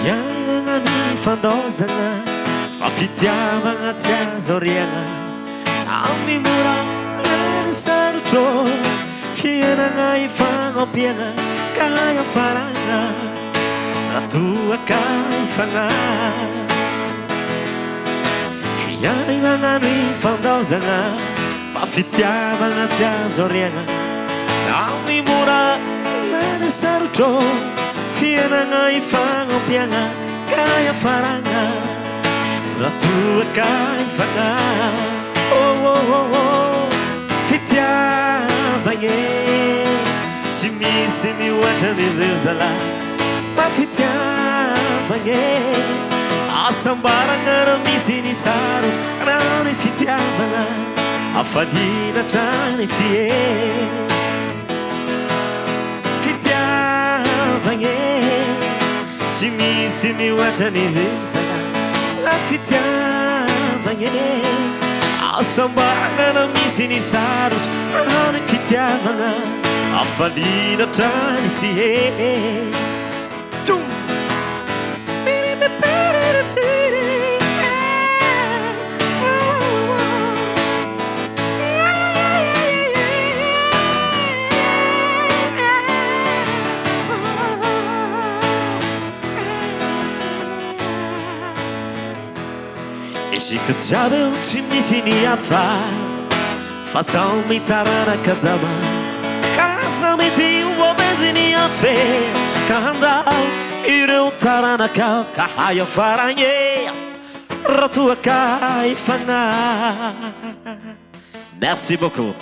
fiainana ny fandozana fa fitiavana tsy azo oriana amin'ny mora lany sarotro fiainana ifagnompiana ka iafarana ratoaka ifana fiainana ny fandozana fa fitiavana tsy azo oriana amin'ny mora lany sarotro fiainana ifagnompiana ka iafarana ratoaka ifana fitiavagna tsy misy mihoatra an'izay zalahy fa fitiavagna asambarana raha misy ny tsaro raha ny fitiavana afaliana trany sy e fitiavagna tsy misy mihoatra an'izay zalahy la fitiavagna asambarana raha misy ny tsaro raha ny fitiavana afaliana trany sy e isika jiaby eo tsy misy ny hafa fa sao mitaranaka dama kaza mety omezy ny afe ka handao ireo taranaka ka haiafaragna ratoaka ifana. Merci beaucoup.